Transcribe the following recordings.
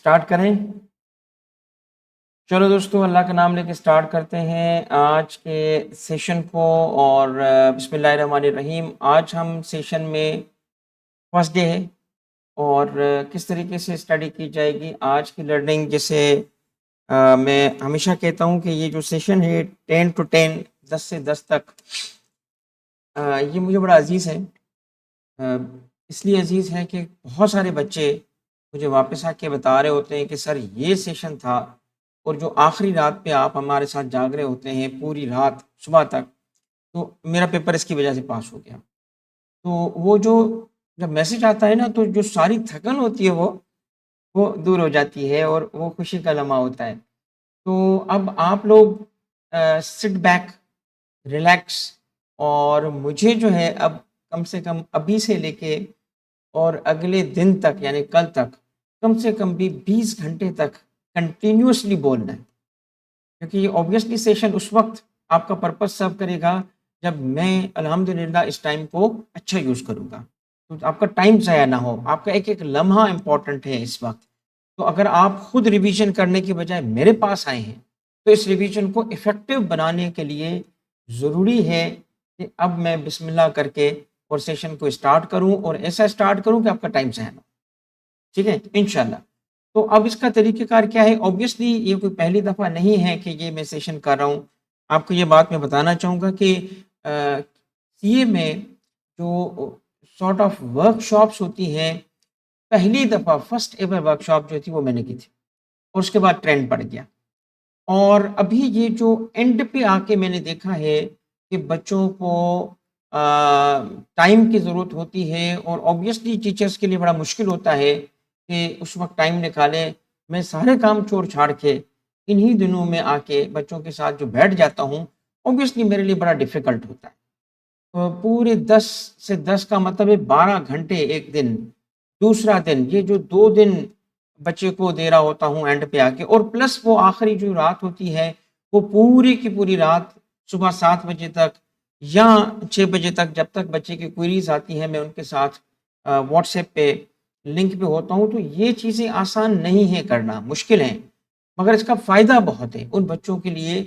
Start करें। चलो दोस्तों, अल्लाह का नाम लेके स्टार्ट करते हैं आज के सेशन को। और बिस्मिल्लाहिर्रहमानिर्रहीम। आज हम सेशन में फर्स्ट डे है और किस तरीके से स्टडी की जाएगी आज की लर्निंग। जैसे मैं हमेशा कहता हूँ कि ये जो सेशन है 10 to 10 10 से 10 तक ये मुझे बड़ा अजीज़ है। अ, इसलिए अजीज़ है कि बहुत सारे बच्चे मुझे वापस आके बता रहे होते हैं कि सर ये सेशन था, और जो आखिरी रात पे आप हमारे साथ जाग रहे होते हैं पूरी रात सुबह तक, तो मेरा पेपर इसकी वजह से पास हो गया। तो वो जो जब मैसेज आता है ना, तो जो सारी थकन होती है वो दूर हो जाती है और वो खुशी का लम्हा होता है। तो अब आप लोग सिट बैक, रिलैक्स, और मुझे जो है अब कम से कम अभी से लेके और अगले दिन तक यानी कल तक कम से कम भी 20 घंटे तक कंटिन्यूअसली बोलना है। क्योंकि ये ऑब्वियसली सेशन उस वक्त आपका पर्पस सर्व करेगा जब मैं अल्हम्दुलिल्लाह इस टाइम को अच्छा यूज़ करूँगा। तो आपका टाइम ज़ाया ना हो, आपका एक-एक लम्हा इम्पोर्टेंट है इस वक्त। तो अगर आप खुद रिवीजन करने के बजाय मेरे पास आए हैं, तो इस रिवीजन को इफ़ेक्टिव बनाने के लिए ज़रूरी है कि अब मैं बिस्मिल्लाह करके और सेशन को स्टार्ट करूँ, और ऐसा स्टार्ट करूँ कि आपका टाइम ज़ाया ना हो। ठीक है? इंशाल्लाह। तो अब इसका तरीक़ेकार क्या है? ऑब्वियसली ये कोई पहली दफ़ा नहीं है कि ये मैं सेशन कर रहा हूँ। आपको ये बात मैं बताना चाहूँगा कि सीए में जो सॉर्ट ऑफ वर्कशॉप्स होती हैं, पहली दफ़ा फर्स्ट एवर वर्कशॉप जो थी वो मैंने की थी, और उसके बाद ट्रेंड बढ़ गया। और अभी ये जो एंड पे आके मैंने देखा है कि बच्चों को अ, टाइम की ज़रूरत होती है, और ऑब्वियसली टीचर्स के लिए बड़ा मुश्किल होता है कि उस वक़्त टाइम निकालें। मैं सारे काम छोड़-छाड़ के इन्हीं दिनों में आके बच्चों के साथ जो बैठ जाता हूँ, ऑब्वियसली मेरे लिए बड़ा डिफ़िकल्ट होता है। पूरे 10 से 10 का मतलब है 12 घंटे एक दिन, दूसरा दिन, ये जो 2 दिन बच्चे को दे रहा होता हूँ एंड पे आके, और प्लस वो आखिरी जो रात होती है, वो पूरी की पूरी रात सुबह 7 बजे तक या 6 बजे तक, जब तक बच्चे की क्वेरीज़ आती हैं, मैं उनके साथ व्हाट्सएप पे लिंक पे होता हूँ। तो ये चीज़ें आसान नहीं है करना, मुश्किल है, मगर इसका फ़ायदा बहुत है उन बच्चों के लिए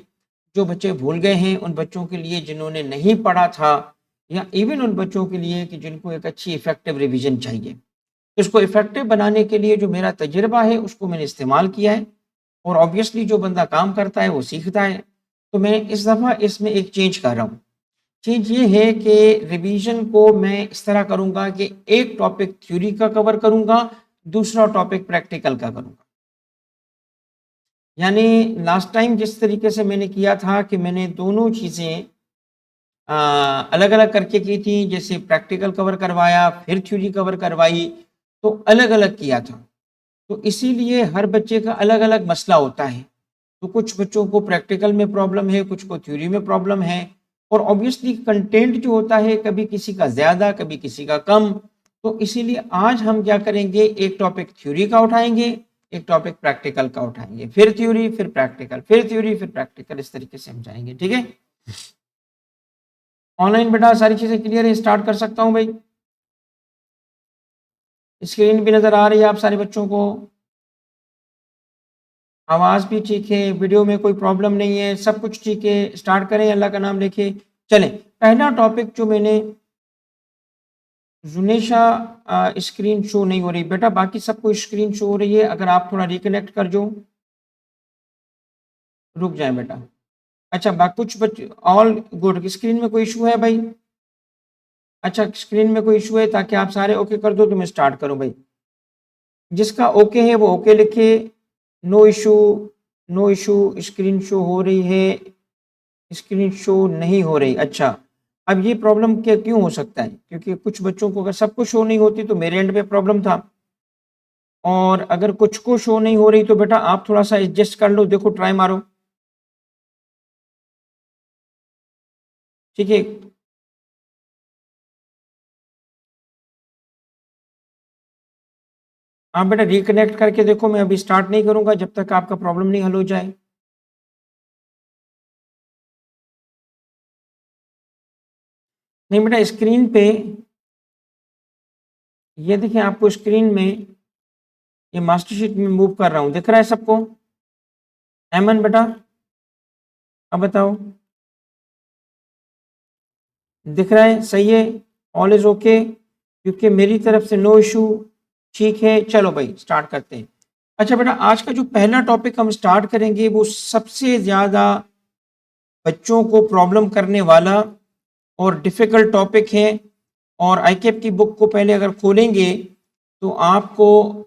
जो बच्चे भूल गए हैं, उन बच्चों के लिए जिन्होंने नहीं पढ़ा था, या इवन उन बच्चों के लिए कि जिनको एक अच्छी इफ़ेक्टिव रिवीजन चाहिए। इसको इफ़ेक्टिव बनाने के लिए जो मेरा तजुर्बा है उसको मैंने इस्तेमाल किया है, और ऑब्वियसली जो बंदा काम करता है वो सीखता है। तो मैं इस दफ़ा इसमें एक चेंज कर रहा हूँ। चीज़ ये है कि रिवीजन को मैं इस तरह करूँगा कि एक टॉपिक थ्योरी का कवर करूँगा, दूसरा टॉपिक प्रैक्टिकल का करूँगा। यानी लास्ट टाइम जिस तरीके से मैंने किया था कि मैंने दोनों चीज़ें अलग-अलग करके की थी, जैसे प्रैक्टिकल कवर करवाया, फिर थ्योरी कवर करवाई, तो अलग-अलग किया था। तो इसीलिए हर बच्चे का अलग-अलग मसला होता है। तो कुछ बच्चों को प्रैक्टिकल में प्रॉब्लम है, कुछ को थ्योरी में प्रॉब्लम है, और ऑब्वियसली कंटेंट जो होता है कभी किसी का ज़्यादा, कभी किसी का कम। तो इसीलिए आज हम क्या करेंगे, एक टॉपिक थ्योरी का उठाएँगे, एक टॉपिक प्रैक्टिकल का उठाएँगे, फिर थ्योरी, फिर प्रैक्टिकल, फिर थ्योरी, फिर प्रैक्टिकल, इस तरीके से हम जाएँगे, ठीक है? ऑनलाइन बेटा सारी चीज़ें क्लियर है, स्टार्ट कर सकता हूँ भाई? स्क्रीन भी नज़र आ रही है आप सारे बच्चों को? आवाज़ भी ठीक है, वीडियो में कोई प्रॉब्लम नहीं है, सब कुछ ठीक है, स्टार्ट करें अल्लाह का नाम लेके। चलें, पहला टॉपिक जो मैंने जुनेशा स्क्रीन शो नहीं हो रही बेटा, बाकी सबको स्क्रीन शो हो रही है, अगर आप थोड़ा रिकनेक्ट कर जो, रुक जाएँ बेटा। अच्छा, बा कुछ बच्चे ऑल गुड, स्क्रीन में कोई इश्यू है भाई? अच्छा, स्क्रीन में कोई इश्यू है, ताकि आप सारे ओके कर दो तो मैं स्टार्ट करूँ भाई। जिसका ओके है वो ओके लिखे, no issue, no issue, screen show हो रही है, स्क्रीन शो नहीं हो रही। अच्छा, अब ये प्रॉब्लम क्या क्यों हो सकता है? क्योंकि कुछ बच्चों को अगर सबको शो नहीं होती तो मेरे एंड पे प्रॉब्लम था, और अगर कुछ को शो नहीं हो रही तो बेटा आप थोड़ा-सा एडजस्ट कर लो, देखो ट्राई मारो। ठीक है? आप बेटा रिकनेक्ट करके देखो, मैं अभी स्टार्ट नहीं करूँगा जब तक आपका प्रॉब्लम नहीं हल हो जाए। नहीं बेटा, स्क्रीन पे ये देखिए, आपको स्क्रीन में ये मास्टर शीट में मूव कर रहा हूँ, दिख रहा है सबको? ऐमन बेटा अब बताओ, दिख रहा है? सही है, ऑल इज ओके, क्योंकि मेरी तरफ से नो इशू। ठीक है, चलो भाई स्टार्ट करते हैं। अच्छा बेटा, आज का जो पहला टॉपिक हम स्टार्ट करेंगे वो सबसे ज्यादा बच्चों को प्रॉब्लम करने वाला और डिफिकल्ट टॉपिक है। और आईकेप की बुक को पहले अगर खोलेंगे तो आपको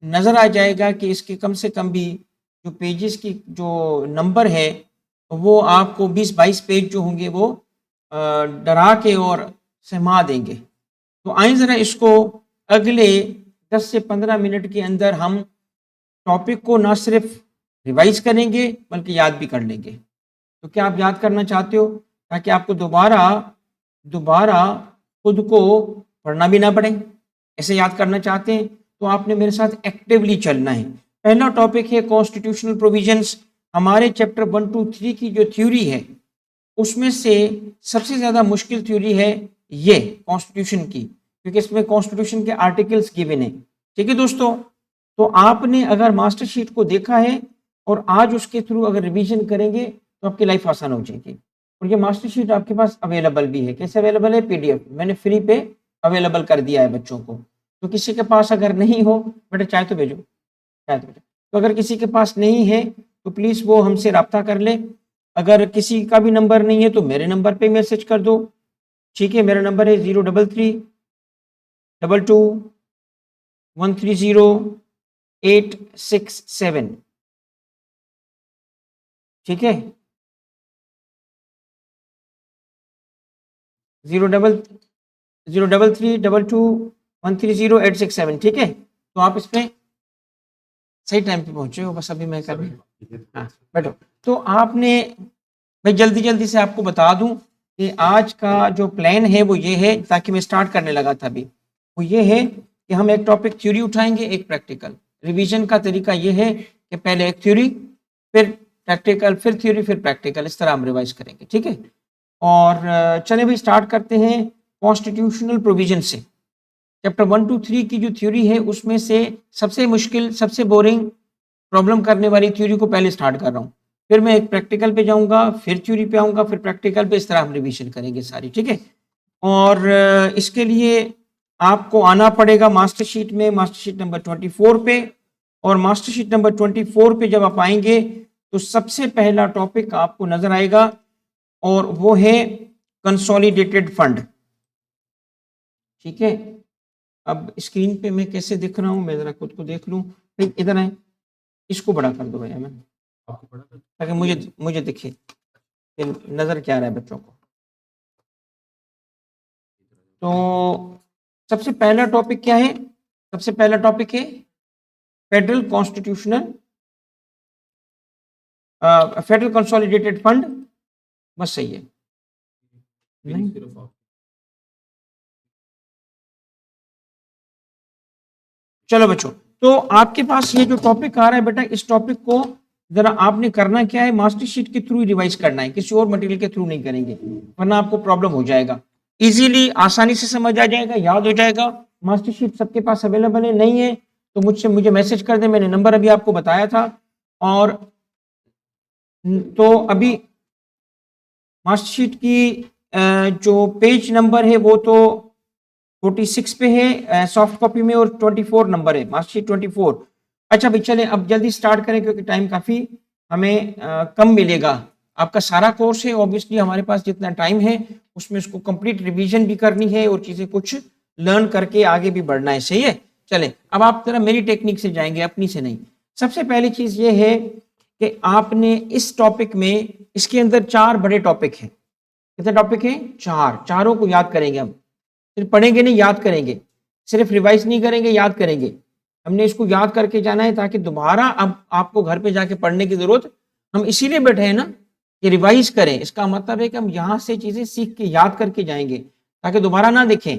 नजर आ जाएगा कि इसके कम से कम भी जो पेजेस की जो नंबर है वो आपको 20-22 पेज जो होंगे वो डरा के और सहमा देंगे। तो आइए जरा इसको अगले 10 से 15 मिनट के अंदर हम टॉपिक को ना सिर्फ रिवाइज करेंगे बल्कि याद भी कर लेंगे। तो क्या आप याद करना चाहते हो, ताकि आपको दोबारा दोबारा खुद को पढ़ना भी ना पड़े? ऐसे याद करना चाहते हैं तो आपने मेरे साथ एक्टिवली चलना है। पहला टॉपिक है कॉन्स्टिट्यूशनल प्रोविजंस। हमारे चैप्टर 1, 2, 3 की जो थ्योरी है उसमें से सबसे ज्यादा मुश्किल थ्योरी है ये कॉन्स्टिट्यूशन की, क्योंकि इसमें कॉन्स्टिट्यूशन के आर्टिकल्स गिवन है। ठीक है दोस्तों, तो आपने अगर मास्टर शीट को देखा है और आज उसके थ्रू अगर रिवीजन करेंगे तो आपकी लाइफ आसान हो जाएगी। और ये मास्टर शीट आपके पास अवेलेबल भी है। कैसे अवेलेबल है? पीडीएफ मैंने फ्री पे अवेलेबल कर दिया है बच्चों को। तो किसी के पास अगर नहीं हो, बेटा चाहे तो भेजो, चाहे तो भेजो। तो अगर किसी के पास नहीं है तो प्लीज वो हमसे रब्ता कर ले। अगर किसी का भी नंबर नहीं है तो मेरे नंबर पे मैसेज कर दो। ठीक है, मेरा नंबर है 03322130867। ठीक है, 03322130867। ठीक है, तो आप इसमें सही टाइम पे पहुंचे हो, बस अभी मैं कर हाँ बैठो। तो आपने मैं जल्दी जल्दी से आपको बता दूं कि आज का जो प्लान है वो ये है, ताकि मैं स्टार्ट करने लगा था अभी, वो ये है कि हम एक टॉपिक थ्योरी उठाएंगे, एक प्रैक्टिकल। रिवीजन का तरीका ये है कि पहले एक थ्योरी, फिर प्रैक्टिकल, फिर थ्योरी, फिर प्रैक्टिकल, इस तरह हम रिवाइज करेंगे। ठीक है, और चले भाई स्टार्ट करते हैं कॉन्स्टिट्यूशनल प्रोविजन से। चैप्टर 1, 2, 3 की जो थ्योरी है उसमें से सबसे मुश्किल, सबसे बोरिंग, प्रॉब्लम करने वाली थ्योरी को पहले स्टार्ट कर रहा हूँ। फिर मैं एक प्रैक्टिकल पे जाऊंगा, फिर थ्योरी पे आऊंगा, फिर प्रैक्टिकल पे, इस तरह हम रिवीजन करेंगे सारी। ठीक है, और इसके लिए आपको आना पड़ेगा मास्टर शीट में, मास्टर शीट नंबर 24 पे। और मास्टर शीट नंबर 24 पे जब आप आएंगे तो सबसे पहला टॉपिक आपको नजर आएगा और वो है कंसोलिडेटेड फंड। ठीक है, अब स्क्रीन पे मैं कैसे दिख रहा हूं, मैं जरा खुद को देख लूं। भाई इधर है, इसको बड़ा कर दो भाई मैं, ताकि मुझे मुझे दिखे कि नजर क्या आ रहा है बच्चों को। तो सबसे पहला टॉपिक क्या है? सबसे पहला टॉपिक है federal constitutional federal consolidated fund. बस सही है, नहीं चलो बच्चों, तो आपके पास ये जो टॉपिक आ रहा है बेटा, इस टॉपिक को जरा आपने करना क्या है, मास्टर शीट के थ्रू रिवाइज करना है, किसी और मटेरियल के थ्रू नहीं करेंगे, वरना आपको प्रॉब्लम हो जाएगा। इजीली, आसानी से समझ आ जाएगा, याद हो जाएगा। मास्टर शीट सबके पास अवेलेबल है, नहीं है तो मुझे मैसेज कर दे, मैंने नंबर अभी आपको बताया था। और तो अभी मास्टर शीट की जो पेज नंबर है वो तो 46 पे है सॉफ्ट कॉपी में, और 24 नंबर है मास्टर शीट 24। अच्छा भाई चलें अब जल्दी स्टार्ट करें, क्योंकि टाइम काफी हमें कम मिलेगा। आपका सारा कोर्स है, ऑब्वियसली हमारे पास जितना टाइम है उसमें उसको कंप्लीट रिवीजन भी करनी है और चीजें कुछ लर्न करके आगे भी बढ़ना है। सही है, चले अब आप जरा मेरी टेक्निक से जाएंगे, अपनी से नहीं। सबसे पहली चीज ये है कि आपने इस टॉपिक में, इसके अंदर 4 बड़े टॉपिक हैं। कितने टॉपिक हैं? 4। चारों को याद करेंगे हम, सिर्फ पढ़ेंगे नहीं, याद करेंगे। सिर्फ रिवाइज नहीं करेंगे, याद करेंगे। हमने इसको याद करके जाना है, ताकि दोबारा अब आपको घर पे जाके पढ़ने की जरूरत, हम इसीलिए बैठे हैं ना कि रिवाइज करें। इसका मतलब है कि हम यहाँ से चीजें सीख के याद करके जाएंगे, ताकि दोबारा ना देखें।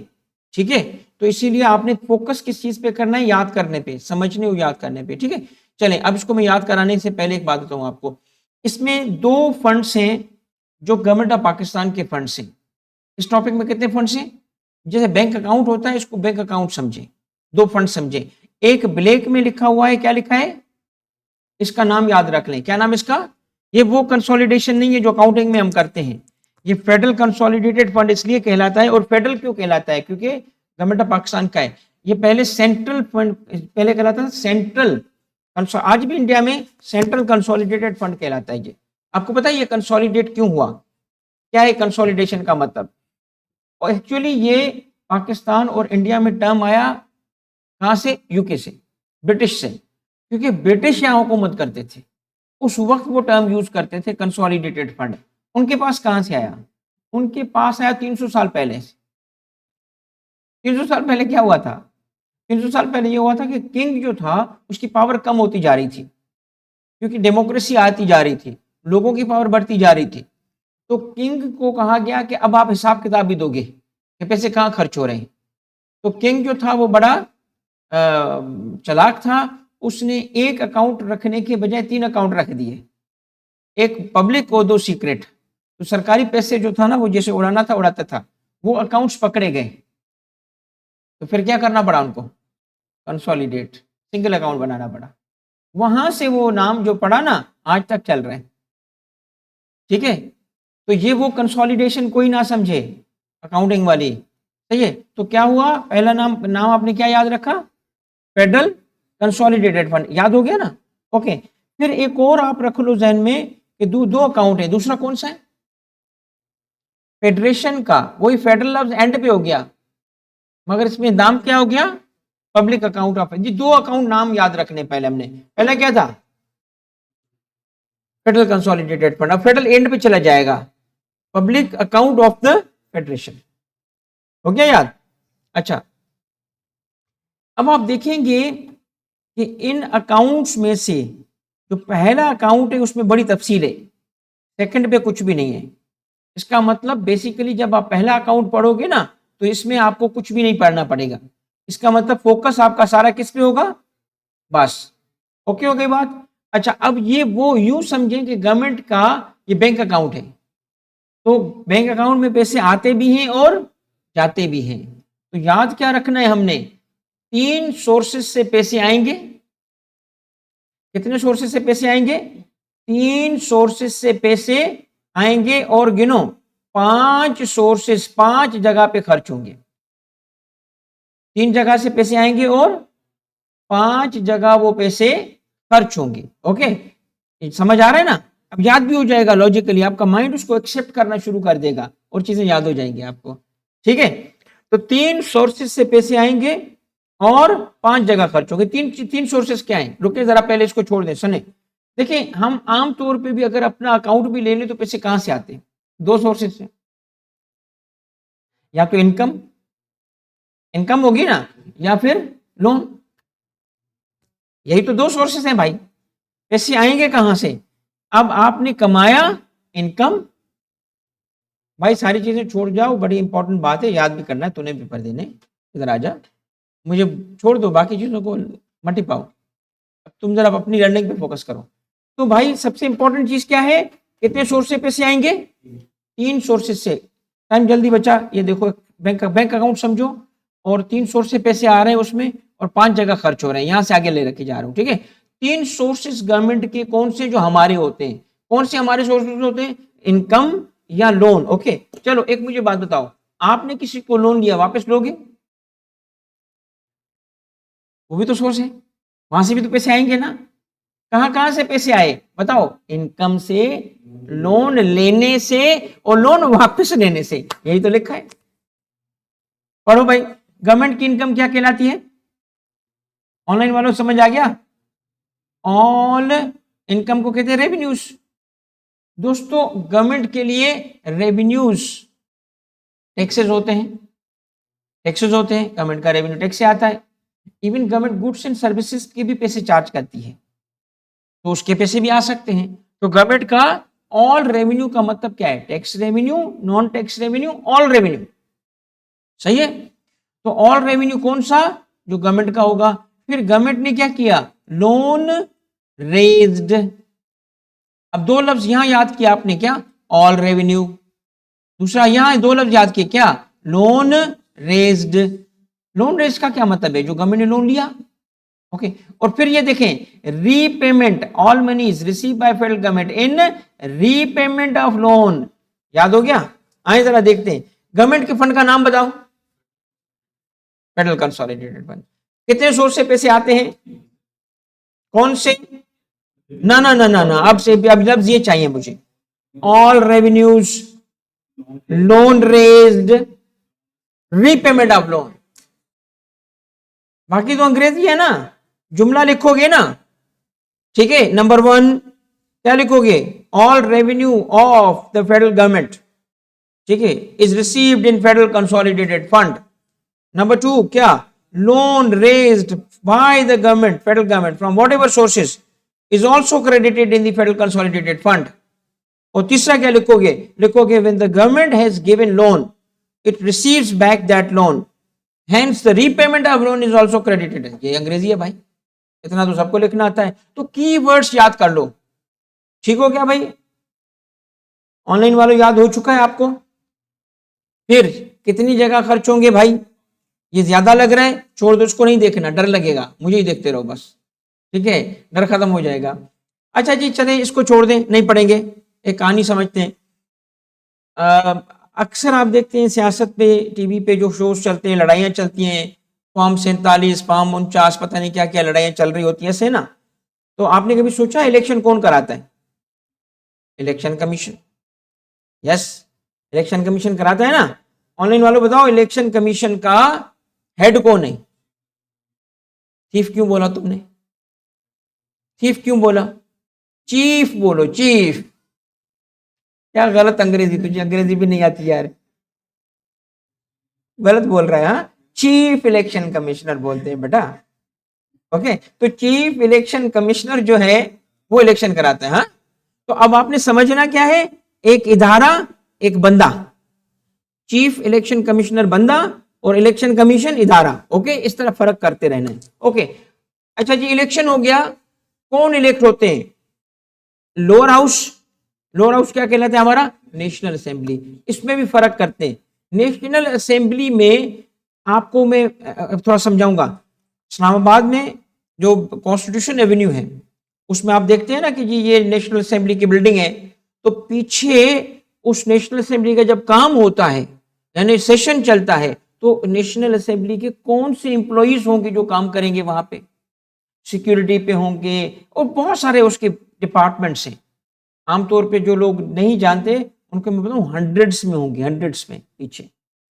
ठीक है, तो इसीलिए आपने फोकस किस चीज पे करना है? याद करने पे, समझने और याद करने पे। ठीक है, चले अब इसको मैं याद कराने से पहले एक बात बताऊं आपको। इसमें 2 फंड्स हैं जो गवर्नमेंट ऑफ पाकिस्तान के फंड्स हैं। इस टॉपिक में कितने फंड्स हैं? जैसे बैंक अकाउंट होता है, इसको बैंक अकाउंट समझे, 2 फंड समझे। एक ब्लैक में लिखा हुआ है, क्या लिखा है, इसका नाम याद रख लें, क्या नाम इसका, ये वो कंसोलिडेशन नहीं है जो अकाउंटिंग में हम करते हैं, ये फेडरल कंसोलिडेटेड फंड इसलिए कहलाता है। और फेडरल क्यों कहलाता है, क्योंकि गवर्नमेंट ऑफ पाकिस्तान का है। ये पहले सेंट्रल फंड पहले कहलाता था सेंट्रल, आज भी इंडिया में सेंट्रल कंसोलिडेटेड फंड कहलाता है। ये आपको पता है ये कंसोलिडेट क्यों हुआ, क्या है कंसोलिडेशन का मतलब। और एक्चुअली ये पाकिस्तान और इंडिया में टर्म आया कहां से, यूके से, ब्रिटिश से, क्योंकि ब्रिटिश यहाँ हुकूमत करते थे उस वक्त, वो टर्म यूज करते थे कंसोलिडेटेड फंड। उनके पास कहां से आया, उनके पास आया 300 साल पहले से। 300 साल पहले क्या हुआ था, 300 साल पहले ये हुआ था कि किंग जो था उसकी पावर कम होती जा रही थी, क्योंकि डेमोक्रेसी आती जा रही थी, लोगों की पावर बढ़ती जा रही थी। तो किंग को कहा गया कि अब आप हिसाब किताब भी दोगे कि पैसे कहाँ खर्च हो रहे हैं। तो किंग जो था वो बड़ा चालाक था, उसने एक अकाउंट रखने के बजाय 3 अकाउंट रख दिए, एक पब्लिक और 2 सीक्रेट। तो सरकारी पैसे जो था ना वो जैसे उड़ाना था उड़ाता था, वो अकाउंट्स पकड़े गए। तो फिर क्या करना पड़ा उनको, कंसोलिडेट, सिंगल अकाउंट बनाना पड़ा। वहां से वो नाम जो पड़ा ना आज तक चल रहे हैं, ठीक है। तो ये वो कंसोलिडेशन कोई ना समझे अकाउंटिंग वाली, सही है। तो क्या हुआ, पहला नाम आपने क्या याद रखा, फेडरल कंसोलिडेटेड फंड, याद हो गया ना, ओके। फिर एक और आप रख लो जहन में कि दो अकाउंट है, दूसरा कौन सा है, फेडरेशन का, वही फेडरल लफ्ज एंड पे हो गया, मगर इसमें नाम क्या हो गया, public account of, G 2 account नाम याद रखने पहले हमने, पहला क्या था, फेडरल कंसोलिडेटेड फंड, अब फेडरल एंड पे चला जाएगा, public account of the federation, हो गया याद। अच्छा, अब आप देखेंगे कि इन अकाउंट्स में से जो पहला अकाउंट है उसमें बड़ी तफसील है, सेकंड पे कुछ भी नहीं है। इसका मतलब बेसिकली जब आप पहला अकाउंट पढ़ोगे ना तो इसमें आपको कुछ भी नहीं पढ़ना पड़ेगा, इसका मतलब फोकस आपका सारा किस पे होगा, बस, ओके हो गई बात। अच्छा, अब ये वो यूं समझें कि गवर्नमेंट का ये बैंक अकाउंट है, तो बैंक अकाउंट में पैसे आते भी हैं और जाते भी हैं। तो याद क्या रखना है हमने, 3 सोर्सेस से पैसे आएंगे, कितने सोर्सेस से पैसे आएंगे, 3 सोर्सेस से पैसे आएंगे, और गिनो 5 सोर्सेस, 5 जगह पे खर्च होंगे, 3 जगह से पैसे आएंगे और 5 जगह वो पैसे खर्च होंगे, ओके, समझ आ रहा है ना। अब याद भी हो जाएगा लॉजिकली, आपका माइंड उसको एक्सेप्ट करना शुरू कर देगा और चीजें याद हो जाएंगी आपको, ठीक है। तो 3 सोर्सेस से पैसे आएंगे और 5 जगह खर्च होंगे। तीन सोर्सेस क्या है, रुके जरा पहले इसको छोड़ दें, सुने। देखिए, हम आम तौर पे भी अगर अपना अकाउंट भी ले लें तो पैसे कहां से आते हैं, 2 सोर्सेस से, या तो इनकम होगी ना, या फिर लोन, यही तो 2 सोर्सेस हैं भाई। पैसे आएंगे कहां से, अब आपने कमाया, इनकम, भाई सारी चीजें छोड़ जाओ, बड़ी इंपॉर्टेंट बात है, याद भी करना है, तूने पेपर देने, इधर आ जा, मुझे छोड़ दो, बाकी चीजों को मत ही पाओ, अब तुम जरा अपनी लर्निंग पे फोकस करो। तो भाई सबसे इंपॉर्टेंट चीज क्या है, कितने सोर्स से पैसे आएंगे, 3 सोर्सेस से। टाइम जल्दी बचा, ये देखो बैंक अकाउंट समझो, और 3 सोर्स से पैसे आ रहे हैं उसमें, और 5 जगह खर्च हो रहे हैं, यहां से आगे ले रखे जा रहा हूं, ठीक है। 3 सोर्सेस गवर्नमेंट के कौन से, जो हमारे होते हैं, कौन से हमारे सोर्सेस होते हैं, इनकम या लोन, ओके। चलो एक मुझे बात बताओ, आपने किसी को लोन लिया, वापस लोगे, वो भी तो सोर्स है, वहां से भी तो पैसे आएंगे ना। कहां कहां से पैसे आए बताओ, इनकम से, लोन लेने से, और लोन वापस लेने से, यही तो लिखा है, पढ़ो भाई। गवर्नमेंट की इनकम क्या कहलाती है, ऑनलाइन वालों समझ आ गया, ऑल इनकम को कहते हैं रेवेन्यूज। दोस्तों, गवर्नमेंट के लिए रेवेन्यूज टैक्सेस होते हैं, गवर्नमेंट का रेवेन्यू टैक्स से आता है। Even government goods and services के भी पैसे चार्ज करती है, तो उसके पैसे भी आ सकते हैं। तो गवर्नमेंट का ऑल रेवेन्यू का मतलब क्या है, tax revenue, non tax revenue, all revenue, सही है। तो ऑल रेवेन्यू कौन सा, जो गवर्नमेंट का होगा। फिर गवर्नमेंट ने क्या किया, लोन रेज्ड। अब 2 लफ्ज यहां याद किया आपने, क्या, ऑल रेवेन्यू, दूसरा यहां 2 लफ्ज याद किए, क्या, लोन रेज्ड। लोन रेज का क्या मतलब है, जो गवर्नमेंट ने लोन लिया, ओके और फिर ये देखें repayment, all monies receive by federal government in repayment of loan. याद हो गया? आए जरा देखते हैं, गवर्नमेंट के फंड का नाम बताओ। Federal consolidated fund. कितने सोर्स से पैसे आते हैं? कौन से? ना ना ना ना ना, अब से अब लफ्ज ये चाहिए मुझे, all revenues, loan raised, repayment of loan. बाकी तो अंग्रेजी है ना, जुमला लिखोगे ना, ठीक है। नंबर 1 क्या लिखोगे? All revenue of the federal government, ठीक है, is received in federal consolidated fund. Number 2 क्या? Loan raised by the government, federal government from what ever sources is also credited in the federal consolidated fund. और तीसरा क्या लिखोगे? लिखोगे when the government has given loan it receives back that loan, hence the repayment of loan is also credited. ये अंग्रेजी है भाई, इतना तो सबको लिखना आता है, तो कीवर्ड्स याद कर लो। ठीक हो क्या भाई? ऑनलाइन वालों याद हो चुका है आपको? फिर कितनी जगह खर्च होंगे भाई? ये ज्यादा लग रहा है, छोड़ दो, उसको नहीं देखना, डर लगेगा, मुझे ही देखते रहो बस, ठीक है, डर खत्म हो जाएगा। अच्छा जी चले, इसको छोड़ दें, नहीं पढ़ेंगे, एक कहानी समझते हैं। अक्सर आप देखते हैं सियासत पे, टीवी पे जो शोज चलते हैं, लड़ाइयाँ चलती हैं, फॉर्म 47, फॉर्म 49, पता नहीं क्या क्या लड़ाइयाँ चल रही होती है ऐसे ना। तो आपने कभी सोचा इलेक्शन कौन कराता है? Election commission. Yes, election commission कराता है ना। ऑनलाइन वालों बताओ, इलेक्शन कमीशन का हेड कौन है? चीफ क्यों बोला तुमने? चीफ क्यों बोला? चीफ बोलो, चीफ। क्या गलत अंग्रेजी, तुझे अंग्रेजी भी नहीं आती यार, गलत बोल रहा है। हाँ, चीफ इलेक्शन कमिश्नर बोलते हैं बेटा। ओके, तो चीफ इलेक्शन कमिश्नर जो है वो इलेक्शन कराता है। हाँ, तो अब आपने समझना क्या है, एक इदारा एक बंदा, चीफ इलेक्शन कमिश्नर बंदा और इलेक्शन कमीशन इदारा। ओके, इस तरह फर्क करते रहना है। ओके, अच्छा जी, इलेक्शन हो गया, कौन इलेक्ट होते हैं? Lower house. लोअर हाउस क्या कहलाता है हमारा? National assembly. इसमें भी फर्क करते हैं। नेशनल असेंबली में आपको मैं थोड़ा समझाऊंगा। इस्लामाबाद में जो कॉन्स्टिट्यूशन एवेन्यू है उसमें आप देखते हैं ना कि जी ये नेशनल असेंबली की बिल्डिंग है, तो पीछे उस नेशनल असेंबली का जब काम होता है, यानी सेशन चलता है, तो नेशनल असेंबली के कौन से इंप्लॉइज होंगे जो काम करेंगे वहां पे? सिक्योरिटी पे होंगे और बहुत सारे उसके डिपार्टमेंट्स हैं। आमतौर पे जो लोग नहीं जानते उनको मैं बताऊं, हंड्रेड्स में होंगे, हंड्रेड्स में पीछे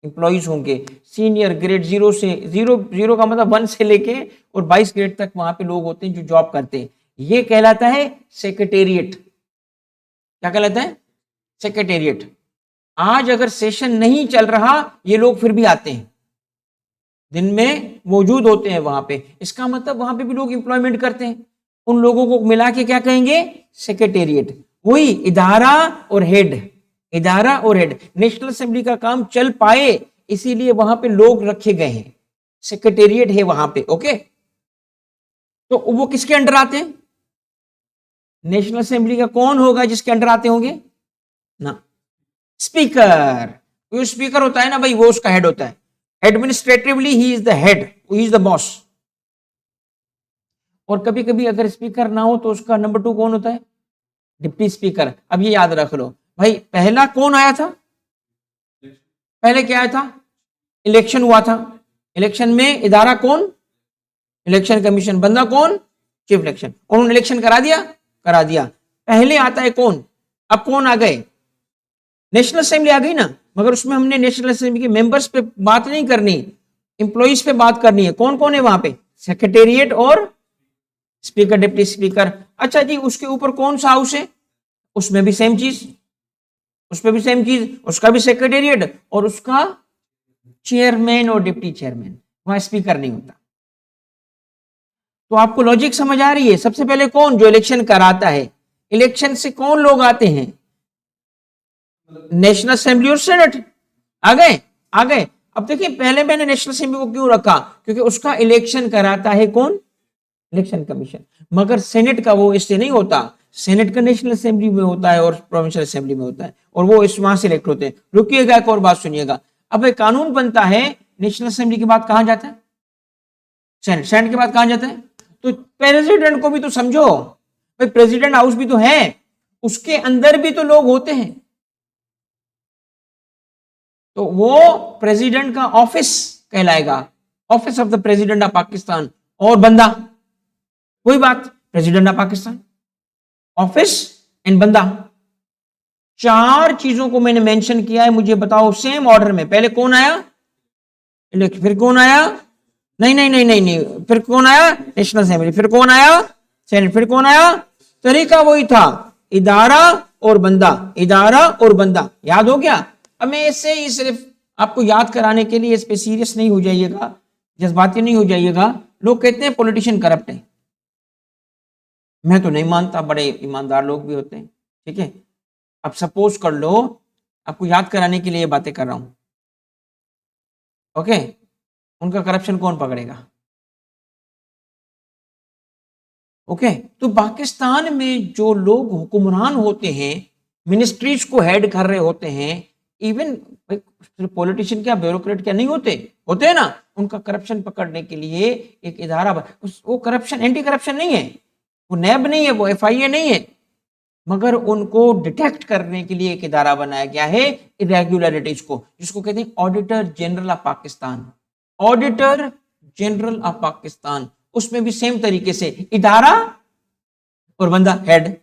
एम्प्लॉइज होंगे। सीनियर ग्रेड 0 से, जीरो जीरो का मतलब 1 से लेके और 22 ग्रेड तक वहां पे लोग होते हैं जो जॉब करते हैं। ये कहलाता है सेक्रेटेरिएट। क्या कहलाता है? सेक्रेटेरिएट। आज अगर सेशन नहीं चल रहा, ये लोग फिर भी आते हैं, दिन में मौजूद होते हैं वहां पे। इसका मतलब वहां पे भी लोग एम्प्लॉयमेंट करते हैं। उन लोगों को मिला के क्या कहेंगे? सेक्रेटेरिएट। वही इदारा और हेड, इदारा और हेड। नेशनल असेंबली का काम चल पाए इसीलिए वहां पे लोग रखे गए हैं, सेक्रेटेरिएट है वहां पे। ओके, तो वो किसके अंडर आते हैं? नेशनल असेंबली का कौन होगा जिसके अंडर आते होंगे ना? स्पीकर। जो स्पीकर होता है ना भाई, वो उसका हेड होता है। Administratively he is the head, he is the boss. और कभी कभी अगर स्पीकर ना हो तो उसका नंबर 2 कौन होता है? Deputy speaker. अब ये याद रख लो भाई, पहला कौन आया था? पहले क्या आया था? इलेक्शन हुआ था। इलेक्शन में इदारा कौन? Election commission. बंदा कौन? Chief election. उन्होंने इलेक्शन करा दिया, करा दिया। पहले आता है कौन? अब कौन आ गए? नेशनल असेंबली आ गई ना, मगर उसमें हमने नेशनल असेंबली के मेंबर्स पे बात नहीं करनी, एम्प्लॉइज पे बात करनी है। कौन कौन है वहां पे? सेक्रेटेरिएट और स्पीकर, डिप्टी स्पीकर। अच्छा जी, उसके ऊपर कौन सा हाउस है? उसमें भी सेम चीज, उसमें भी सेम चीज, उसका भी सेक्रेटेरिएट और उसका चेयरमैन और डिप्टी चेयरमैन। वहां स्पीकर नहीं होता। तो आपको लॉजिक समझ आ रही है? सबसे पहले कौन? जो इलेक्शन कराता है। इलेक्शन से कौन लोग आते हैं? नेशनल असेंबली और सेनेट। आ गए, आ गए। अब देखिए, पहले मैंने नेशनल असेंबली को क्यों रखा? क्योंकि उसका इलेक्शन कराता है कौन? Election commission. मगर सेनेट का वो इससे नहीं होता। सेनेट का नेशनल असेंबली में होता है और प्रोविंशियल असेंबली में होता है, और वो इस वहां से इलेक्ट होते हैं। रुकिएगा, एक और बात सुनिएगा। अब एक कानून बनता है, नेशनल असेंबली के बाद कहां जाता है? सेनेट। सेनेट के बाद कहां जाता है? तो प्रेसिडेंट को भी तो समझो भाई, प्रेसिडेंट हाउस भी तो है, उसके अंदर भी तो लोग होते हैं, तो वो प्रेसिडेंट का ऑफिस कहलाएगा, office of the president of Pakistan. और बंदा वही बात, president of Pakistan, office and बंदा। चार चीजों को मैंने मेंशन किया है, मुझे बताओ सेम ऑर्डर में, पहले कौन आया, फिर कौन आया, नहीं नहीं नहीं नहीं नहीं, फिर कौन आया, नेशनल असेंबली, फिर कौन आया, सेनेट, फिर कौन आया, तरीका वही था, इदारा और बंदा, इदारा और बंदा। याद हो गया? अब मैं ऐसे ही सिर्फ आपको याद कराने के लिए, इस पे सीरियस नहीं हो जाइएगा, जज्बाती नहीं हो जाइएगा। लोग कहते हैं पॉलिटिशियन करप्ट है, मैं तो नहीं मानता, बड़े ईमानदार लोग भी होते हैं, ठीक है। अब सपोज कर लो, आपको याद कराने के लिए ये बातें कर रहा हूं, ओके, उनका करप्शन कौन पकड़ेगा? ओके, तो पाकिस्तान में जो लोग हुक्मरान होते हैं, मिनिस्ट्रीज को हेड कर रहे होते हैं, इवन पॉलिटिशियन क्या, ब्यूरोक्रेट क्या नहीं होते, होते हैं ना, उनका करप्शन पकड़ने के लिए एक इदारा, वो करप्शन एंटी करप्शन नहीं है, वो नैब नहीं है, वो FIA नहीं है, मगर उनको डिटेक्ट करने के लिए एक इदारा बनाया गया है इरेगुलरिटीज को, जिसको कहते हैं auditor general of Pakistan, auditor general of Pakistan. उसमें भी सेम तरीके से इदारा और बंदा हेड।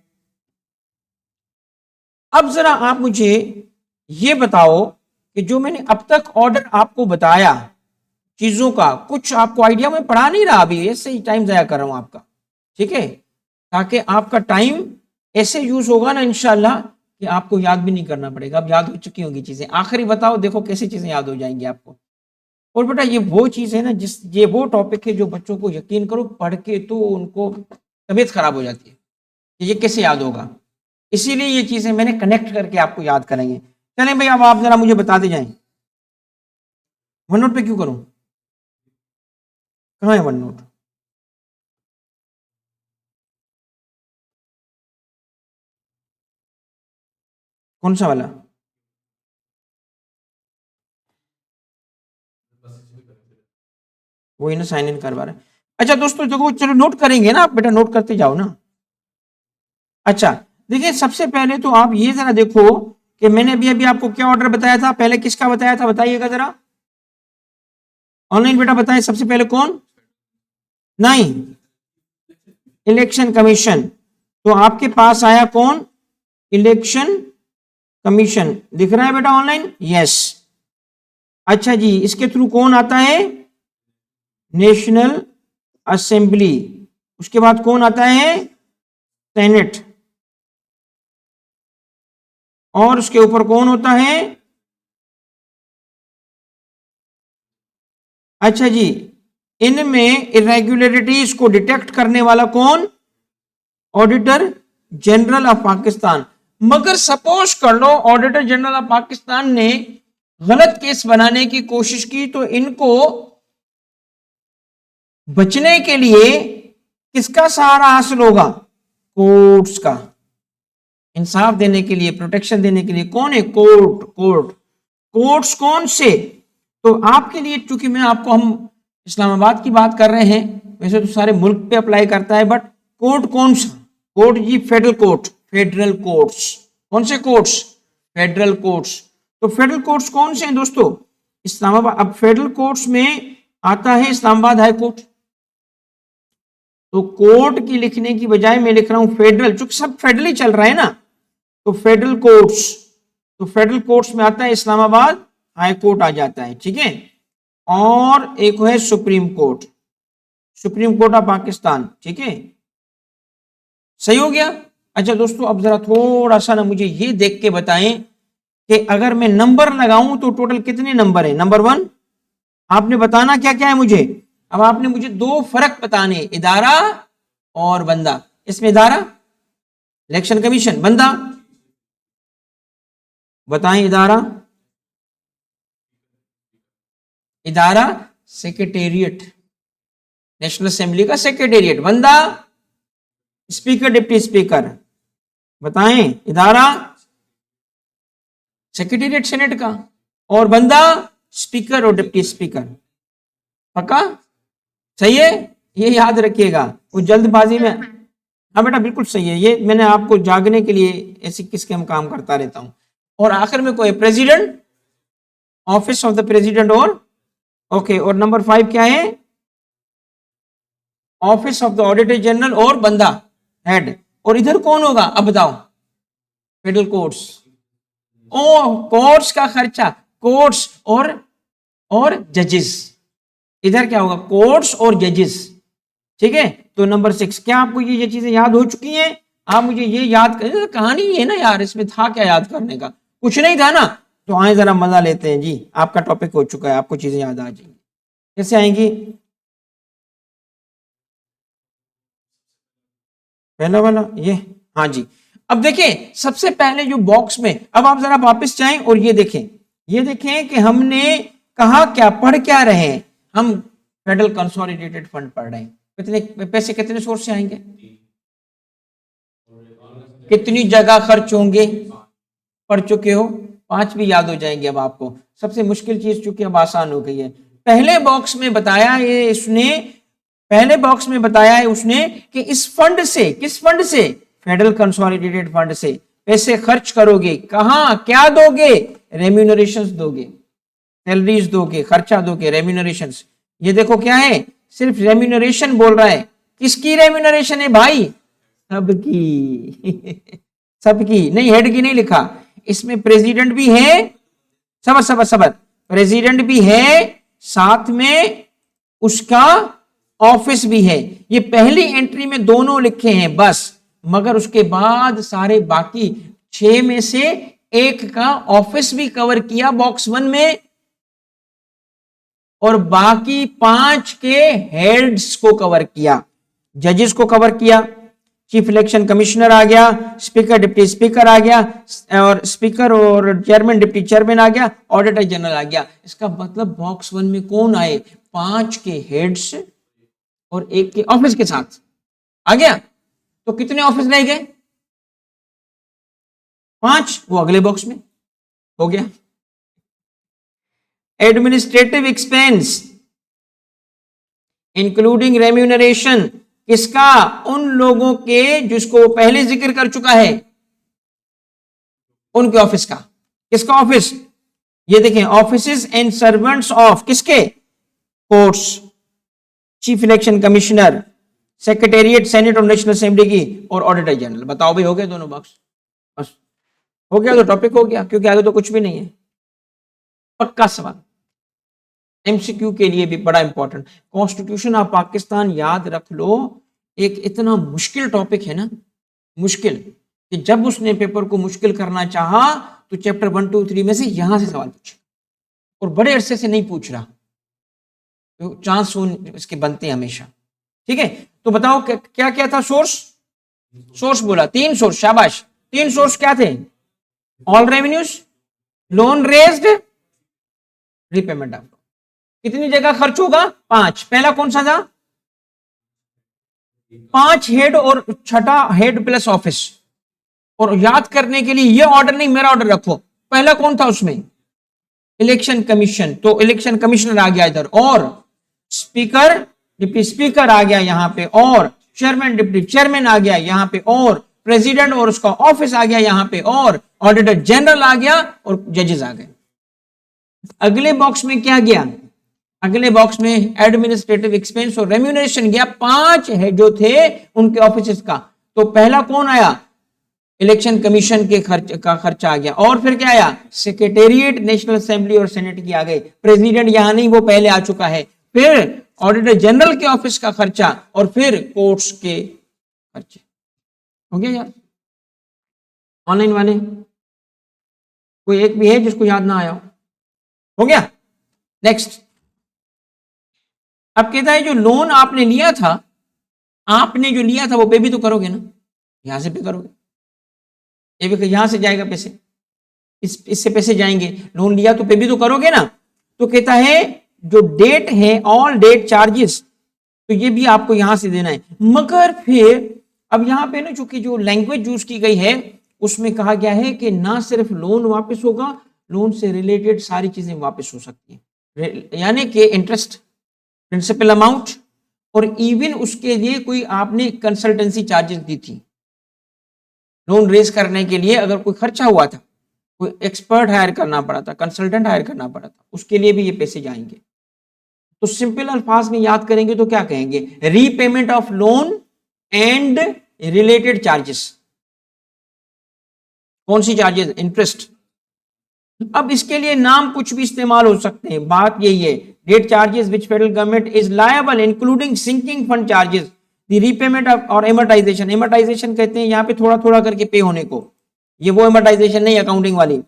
अब जरा आप मुझे ये बताओ कि जो मैंने अब तक ऑर्डर आपको बताया चीजों का, कुछ आपको आइडिया, में पढ़ा नहीं रहा अभी, ऐसे ही टाइम जाया कर रहा हूं आपका, ठीक है, ताकि आपका टाइम ऐसे यूज होगा ना इंशाल्लाह कि आपको याद भी नहीं करना पड़ेगा, अब याद हो चुकी होंगी चीजें। आखिरी बताओ, देखो कैसी चीजें याद हो जाएंगी आपको। और बेटा ये वो चीज है ना, ये वो टॉपिक है जो बच्चों को, यकीन करो, पढ़ के तो उनको तबीयत खराब हो जाती है कि ये कैसे याद होगा, इसीलिए ये चीजें मैंने कनेक्ट करके आपको याद कराएंगे। चलें भाई, अब आप जरा मुझे बताते जाएं, वन नोट पे क्यों करूं, कहाँ है वन नोट? कौन सा वाला? वही ना, साइन इन करवा रहे हैं। अच्छा दोस्तों देखो, चलो नोट करेंगे ना, आप बेटा नोट करते जाओ ना। अच्छा देखिए, सबसे पहले तो आप ये जरा देखो कि मैंने अभी अभी आपको क्या ऑर्डर बताया था, पहले किसका बताया था, बताइएगा जरा, ऑनलाइन बेटा बताएं, सबसे पहले कौन? नहीं, इलेक्शन कमीशन। तो आपके पास आया कौन? Election commission. दिख रहा है बेटा ऑनलाइन? यस। अच्छा जी, इसके थ्रू कौन आता है? National assembly. उसके बाद कौन आता है? सेनेट। और उसके ऊपर कौन होता है? अच्छा जी, इनमें इरेगुलरिटीज को डिटेक्ट करने वाला कौन? Auditor general of Pakistan. मगर सपोज कर लो ऑडिटर जनरल ऑफ पाकिस्तान ने गलत केस बनाने की कोशिश की, तो इनको बचने के लिए किसका सहारा हासिल होगा? कोर्ट्स का। इंसाफ देने के लिए, प्रोटेक्शन देने के लिए कौन है? कोर्ट। कोर्ट्स कौन से? तो आपके लिए, चूंकि मैं आपको, हम इस्लामाबाद की बात कर रहे हैं, वैसे तो सारे मुल्क पे अप्लाई करता है, बट कोर्ट कौन सा? कोर्ट जी फेडरल कोर्ट, फेडरल कोर्ट्स। कौन से कोर्ट्स? Federal courts. तो फेडरल कोर्ट्स कौन से हैं दोस्तों? इस्लामाबाद। अब फेडरल कोर्ट्स में आता है इस्लामाबाद हाई कोर्ट। तो कोर्ट की लिखने की बजाय मैं लिख रहा हूं फेडरल, चूंकि सब फेडरल ही चल रहा है ना, तो फेडरल कोर्ट्स। तो फेडरल कोर्ट्स में आता है इस्लामाबाद हाई कोर्ट आ जाता है, ठीक है। और एक है supreme court, supreme court of Pakistan, ठीक है, सही हो गया। अच्छा दोस्तों, अब जरा थोड़ा सा ना मुझे ये देख के बताएं कि अगर मैं नंबर लगाऊं तो टोटल कितने नंबर है? नंबर 1 आपने बताना क्या क्या है मुझे। अब आपने मुझे दो फर्क बताने, इदारा और बंदा। इसमें इदारा इलेक्शन कमीशन, बंदा बताएं। इदारा, इदारा सेक्रेटेरिएट, नेशनल असेंबली का सेक्रेटेरिएट। बंदा स्पीकर, डिप्टी स्पीकर। बताएं, इदारा सेक्रेटेरिएट सेनेट का, और बंदा स्पीकर और डिप्टी स्पीकर। पक्का? सही है। ये याद रखिएगा, वो जल्दबाजी में। हाँ बेटा बिल्कुल सही है, ये मैंने आपको जागने के लिए ऐसी किसके हम काम करता रहता हूँ। और आखिर में कोई president, office of the president, और ओके, और नंबर 5 क्या है? Office of the auditor general और बंदा हेड। और इधर कौन होगा अब बताओ? Federal courts. ओ कोर्ट्स का खर्चा, कोर्ट्स और जजेस। इधर क्या होगा? कोर्ट्स और जजेस। ठीक है, तो नंबर 6, क्या आपको ये चीजें याद हो चुकी हैं? आप मुझे ये याद करें, कहानी है ना यार, इसमें था क्या याद करने का? कुछ नहीं था ना। तो आए जरा मजा लेते हैं जी, आपका टॉपिक हो चुका है, आपको चीजें याद आ जाएंगी। कैसे आएंगी? पहला वाला ये, हाँ जी। अब देखें सबसे पहले जो बॉक्स में, अब आप जरा वापस जाएं और ये देखें कि हमने कहा क्या, पढ़ क्या रहे हैं हम? फेडरल कंसोलिडेटेड फंड पढ़ रहे हैं। कितने पैसे, कितने सोर्स से आएंगे, कितनी जगह खर्च होंगे, पढ़ चुके हो, 5 भी याद हो जाएंगे अब आपको। सबसे मुश्किल चीज चूंकि अब आसान हो गई है। पहले बॉक्स में बताया ये इसने, पहले बॉक्स में बताया है उसने कि इस फंड से, किस फंड से? फेडरल कंसोलिडेटेड फंड से पैसे खर्च करोगे, कहां, क्या दोगे? रेम्यूनरेशंस दोगे, सैलरीज दोगे, खर्चा दोगे, रेम्यूनरेशंस। ये देखो क्या है, सिर्फ रेम्यूनरेशन बोल रहा है। किसकी रेम्यूनरेशन है भाई? सबकी सबकी नहीं, हेड की नहीं लिखा। इसमें प्रेसिडेंट भी है, सबर सबर सबर, प्रेसिडेंट भी है, साथ में उसका ऑफिस भी है। ये पहली एंट्री में दोनों लिखे हैं बस, मगर उसके बाद सारे बाकी 6 में से 1 का ऑफिस भी कवर किया बॉक्स 1 में, और बाकी 5 के हेड्स को कवर किया। जजेस को कवर किया, चीफ इलेक्शन कमिश्नर आ गया, स्पीकर डिप्टी स्पीकर आ गया, और स्पीकर और चेयरमैन डिप्टी चेयरमैन आ गया, ऑडिटर जनरल आ गया। इसका मतलब बॉक्स 1 में कौन आए? 5 के हेड्स और 1 के ऑफिस के साथ आ गया। तो कितने ऑफिस रह गए? 5, वो अगले बॉक्स में हो गया। एडमिनिस्ट्रेटिव एक्सपेंस इंक्लूडिंग रेम्यूनरेशन, किसका? उन लोगों के जिसको पहले जिक्र कर चुका है, उनके ऑफिस का। किसका ऑफिस? ये देखें, ऑफिसेस एंड सर्वेंट्स ऑफ किसके? Courts, chief election commissioner, secretariat senate और नेशनल असेंबली की, और ऑडिटर जनरल। बताओ भाई, हो गए दोनों बॉक्स? बस हो गया तो टॉपिक हो गया, क्योंकि आगे तो कुछ भी नहीं है। पक्का सवाल, एमसीक्यू के लिए भी बड़ा इंपॉर्टेंट। कॉन्स्टिट्यूशन ऑफ पाकिस्तान याद रख लो, एक इतना मुश्किल टॉपिक है ना, मुश्किल, कि जब उसने पेपर को मुश्किल करना चाहा तो चैप्टर 1, 2, 3 में से यहां से सवाल पूछे, और बड़े अरसे से नहीं पूछ रहा, तो चांस इसके बनते हैं हमेशा। ठीक है, तो बताओ क्या क्या था सोर्स? सोर्स बोला 3 सोर्स, शाबाश। 3 सोर्स क्या थे? All revenues, loan raised, repayment of. कितनी जगह खर्च होगा? 5। पहला कौन सा था? 5 हेड और छठा हेड प्लस ऑफिस। और याद करने के लिए ये ऑर्डर नहीं, मेरा ऑर्डर रखो। पहला कौन था उसमें? इलेक्शन कमीशन, तो इलेक्शन कमिश्नर आ गया इधर, और स्पीकर डिप्टी स्पीकर आ गया यहां पे, और चेयरमैन डिप्टी चेयरमैन आ गया यहां पे, और प्रेसिडेंट और उसका ऑफिस आ गया यहां पे, और ऑडिटर जनरल आ गया, और जजेस आ गए। अगले बॉक्स में क्या गया? अगले बॉक्स में एडमिनिस्ट्रेटिव एक्सपेंस और रेम्यूनरेशन गया। 5 है जो थे उनके ऑफिस का। तो पहला कौन आया? इलेक्शन कमीशन के खर्चा आ गया, और फिर क्या आया? सेक्रेटेरिएट, नेशनल असेंबली और सेनेट की आ गई। प्रेसिडेंट यहां नहीं, वो पहले आ चुका है। फिर ऑडिटर जनरल के ऑफिस का खर्चा, और फिर कोर्ट्स के खर्चे। हो गया यार? ऑनलाइन वाले कोई एक भी है जिसको याद ना आया हो गया? नेक्स्ट, अब कहता है जो लोन आपने लिया था, आपने जो लिया था वो पे भी तो करोगे ना, यहां से पे करोगे, ये भी यहां से जाएगा पैसे, इससे पैसे जाएंगे, लोन लिया तो पे भी तो करोगे ना। तो कहता है जो डेट है, ऑल डेट चार्जेस, तो ये भी आपको यहां से देना है। मगर फिर अब यहां पे ना चूंकि जो लैंग्वेज यूज की गई है उसमें कहा गया है कि ना सिर्फ लोन वापस होगा, लोन से रिलेटेड सारी चीजें वापस हो सकती हैं, यानी कि इंटरेस्ट, प्रिंसिपल अमाउंट, और इवन उसके लिए कोई आपने कंसल्टेंसी चार्जेस दी थी, लोन रेज करने के लिए अगर कोई खर्चा हुआ था, कोई एक्सपर्ट हायर करना पड़ा था, कंसल्टेंट हायर करना पड़ा था, उसके लिए भी ये पैसे जाएंगे। तो सिंपल अल्फाज में याद करेंगे तो क्या कहेंगे, repayment of loan and related charges. कौन सी चार्जेस, इंटरेस्ट। अब इसके लिए नाम कुछ भी इस्तेमाल हो सकते हैं, बात यही है, debt charges which federal government is liable including sinking fund charges, the repayment of और एमोटाइजेशन। एमोटाइजेशन कहते हैं यहाँ पे थोड़ा थोड़ा करके पे होने को, ये वो एमोटाइजेशन नहीं अकाउंटिंग वाली।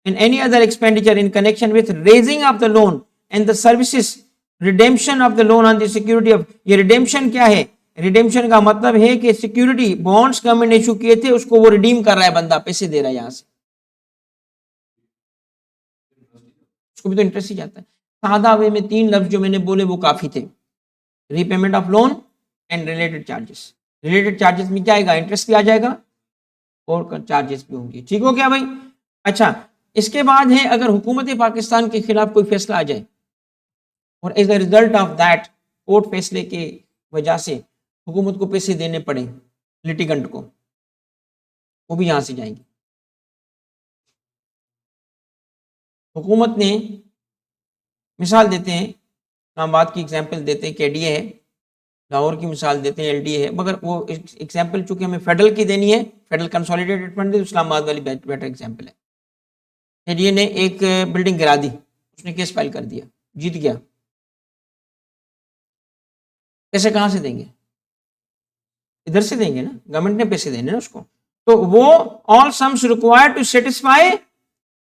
And any other expenditure in connection with raising of the loan and the services redemption of the loan on the security of. ये रिडेम्पशन क्या है, रिडेम्पशन का मतलब है कि सिक्योरिटी बॉन्ड्स गवर्नमेंट ने इशू किए थे, उसको वो रिडीम कर रहा है, बंदा पैसे दे रहा है, यहां से उसको भी तो इंटरेस्ट ही जाता है। सादा वे में तीन लफ्ज जो मैंने बोले वो काफी थे, repayment of loan and related charges. Related charges में क्या आएगा, इंटरेस्ट भी आ जाएगा और चार्जेस भी होंगे। ठीक हो गया भाई। अच्छा, इसके बाद है अगर हुकूमत पाकिस्तान के खिलाफ कोई फैसला आ जाए और as a result of that court फैसले के वजह से हुकूमत को पैसे देने पड़े लिटिगेंट को, वो भी यहां से जाएंगे। हुकूमत ने मिसाल देते हैं, इस्लामाबाद की एग्जाम्पल देते हैं, केडीए है, लाहौर की मिसाल देते हैं, एलडीए है, मगर वो एग्जाम्पल चूंकि हमें फेडरल की देनी है, फेडरल कंसोलिडेटेड फंड है, तो इस्लामाबाद वाली बेटर एग्जाम्पल है। केडीए ने एक बिल्डिंग गिरा दी, उसने केस फाइल कर दिया, जीत गया, पैसे कहां से देंगे, इधर से देंगे ना, गवर्नमेंट ने पैसे देने ना उसको। तो वो all sums required to satisfy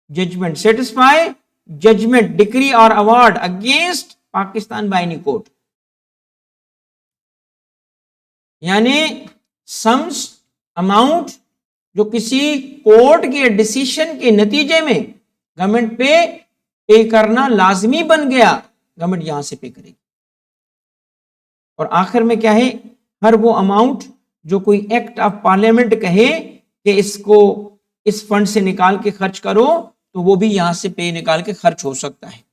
judgement, satisfy judgement, decree और award against Pakistan by any court, यानी सम्स अमाउंट जो किसी कोर्ट के डिसीजन के नतीजे में गवर्नमेंट पे करना लाजमी बन गया, गवर्नमेंट यहां से पे करेगी। और आखिर में क्या है, हर वो अमाउंट जो कोई एक्ट ऑफ पार्लियामेंट कहे कि इसको इस फंड से निकाल के खर्च करो, तो वो भी यहां से पे निकाल के खर्च हो सकता है,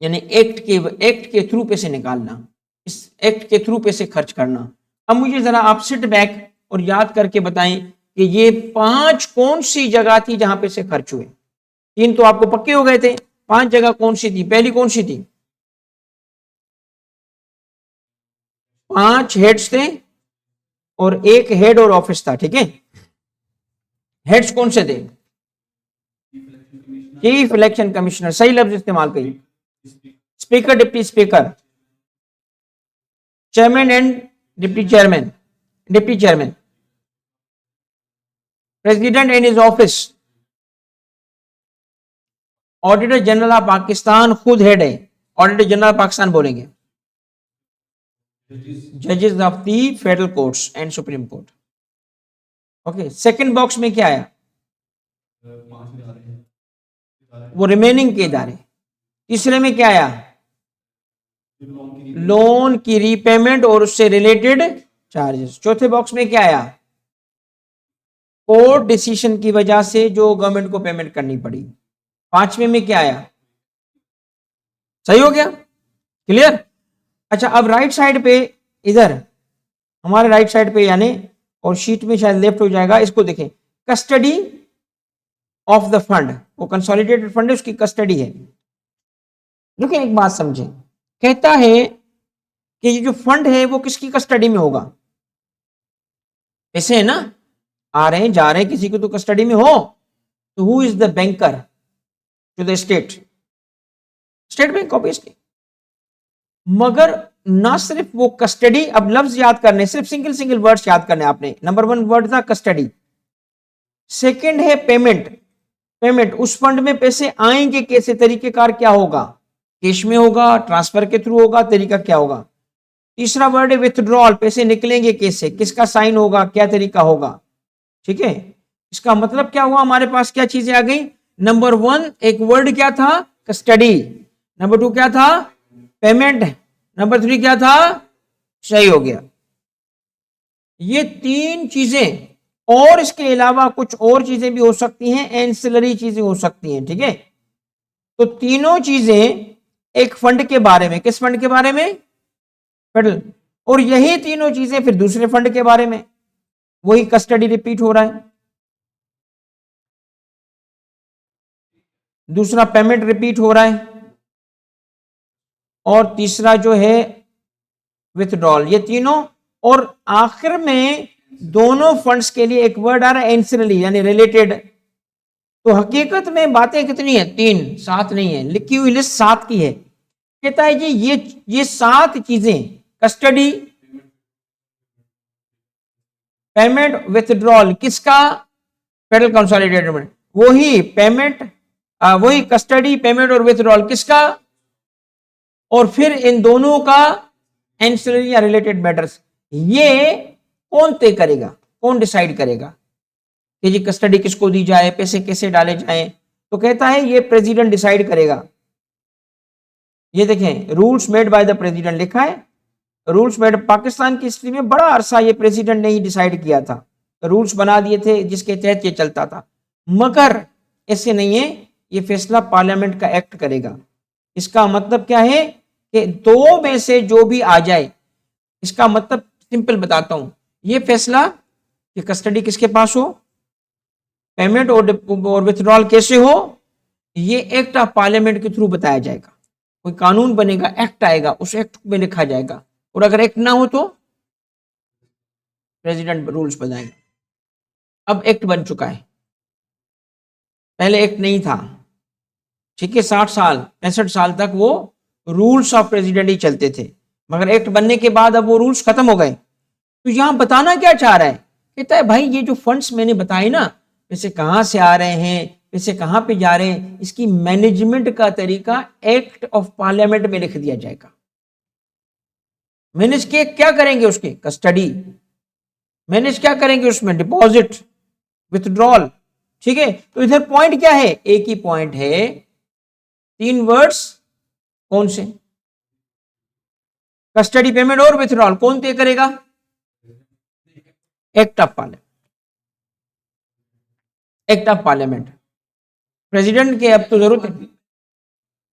यानी एक्ट के थ्रू पैसे निकालना, इस एक्ट के थ्रू पैसे खर्च करना। अब मुझे जरा आप सिट बैक और याद करके बताएं कि ये 5 कौन सी जगह थी जहां पैसे खर्च हुए। 3 तो आपको पक्के हो गए थे, 5 जगह कौन सी थी, पहली कौन सी थी, 5 हेड्स थे और 1 हेड और ऑफिस था, ठीक है। हेड्स कौन से थे, चीफ इलेक्शन कमिश्नर, सही लफ्ज इस्तेमाल करिए, speaker, deputy speaker, chairman and deputy chairman, president and his office, auditor general of Pakistan खुद हेड है, ऑडिटर जनरल पाकिस्तान बोलेंगे, जजेस of the federal courts and supreme court. Okay, second box में क्या आया, वो रिमेनिंग के इदारे। तीसरे में क्या आया, लोन की रीपेमेंट और उससे रिलेटेड चार्जेस। चौथे बॉक्स में क्या आया, कोर्ट डिसीजन की वजह से जो गवर्नमेंट को पेमेंट करनी पड़ी। पांचवें में क्या आया, सही हो गया, क्लियर। अच्छा, अब राइट साइड पे, इधर हमारे राइट साइड पे यानी, और शीट में शायद लेफ्ट हो जाएगा, इसको देखें, कस्टडी ऑफ द फंड, वो कंसोलिडेटेड फंड है, उसकी कस्टडी है। देखिए एक बात समझें, कहता है कि ये जो फंड है वो किसकी कस्टडी में होगा, ऐसे है ना, आ रहे हैं जा रहे हैं, किसी को तो कस्टडी में हो, तो who is the banker to the state, state bank obviously. मगर ना सिर्फ वो कस्टडी, अब लफ्ज याद करने, सिर्फ सिंगल वर्ड्स याद करने आपने। नंबर 1 वर्ड था कस्टडी, सेकंड है पेमेंट, पेमेंट उस फंड में पैसे आएंगे कैसे, तरीकेकार क्या होगा, कैश में होगा, ट्रांसफर के थ्रू होगा, तरीका क्या होगा। तीसरा वर्ड है विथड्रॉल, पैसे निकलेंगे कैसे, किसका साइन होगा, क्या तरीका होगा, ठीक है। इसका मतलब क्या हुआ, हमारे पास क्या चीजें आ गई, नंबर 1 एक वर्ड क्या था, कस्टडी, नंबर 2 क्या था, पेमेंट, नंबर 3 क्या था, सही हो गया। ये 3 चीजें, और इसके अलावा कुछ और चीजें भी हो सकती हैं, एंसिलरी चीजें हो सकती हैं, ठीक है। तो तीनों चीजें एक फंड के बारे में, किस फंड के बारे में, फेडरल। और यही तीनों चीजें फिर दूसरे फंड के बारे में, वही कस्टडी रिपीट हो रहा है, दूसरा पेमेंट रिपीट हो रहा है, और तीसरा जो है विथड्रॉल। ये तीनों, और आखिर में दोनों फंड्स के लिए एक वर्ड आ रहा है एंसिलरी, यानी रिलेटेड। तो हकीकत में बातें कितनी है? 3, 7 नहीं है, लिखी हुई लिस्ट 7 की है। कहता है जी ये 7 चीजें, कस्टडी, पेमेंट, विथड्रॉल, किसका? Federal consolidated fund. वही पेमेंट, वही कस्टडी, पेमेंट और विथड्रॉल किसका? और फिर इन दोनों का एंसिलरी या रिलेटेड मैटर्स। ये कौन तय करेगा, कौन डिसाइड करेगा कि जी कस्टडी किसको दी जाए, पैसे कैसे डाले जाए? तो कहता है ये प्रेसिडेंट डिसाइड करेगा। ये देखें, rules made by the president लिखा है। रूल्स मेड, पाकिस्तान की हिस्ट्री में बड़ा अरसा ये प्रेसिडेंट ने ही डिसाइड किया था, रूल्स बना दिए थे जिसके तहत ये चलता था। मगर ऐसे नहीं है, ये फैसला पार्लियामेंट का एक्ट करेगा। इसका मतलब क्या है कि 2 में से जो भी आ जाए, इसका मतलब सिंपल बताता हूं, ये फैसला कि कस्टडी किसके पास हो, पेमेंट और विथड्रॉल कैसे हो, ये एक्ट ऑफ पार्लियामेंट के थ्रू बताया जाएगा। कोई कानून बनेगा, एक्ट आएगा, उस एक्ट में लिखा जाएगा। और अगर एक्ट ना हो तो प्रेसिडेंट रूल्स बनाएगा। अब एक्ट बन चुका है, पहले एक्ट नहीं था, ठीक है। 60 साल 65 साल तक वो रूल्स ऑफ प्रेसिडेंट ही चलते थे, मगर एक्ट बनने के बाद अब वो रूल्स खत्म हो गए। तो यहां बताना क्या चाह रहा है? कहता है भाई ये जो फंड्स मैंने बताए ना, पैसे कहां से आ रहे हैं, पैसे कहां पे जा रहे हैं, इसकी मैनेजमेंट का तरीका एक्ट ऑफ पार्लियामेंट में लिख दिया जाएगा। मैनेज के क्या करेंगे? उसके कस्टडी मैनेज क्या करेंगे, उसमें डिपॉजिट, विथड्रॉल, ठीक है। तो इधर पॉइंट क्या है? एक ही पॉइंट है, 3 वर्ड्स, कौन से? कस्टडी, पेमेंट और विथड्रॉल कौन तय करेगा? Act of parliament. Act of parliament president के अब तो जरूरत है।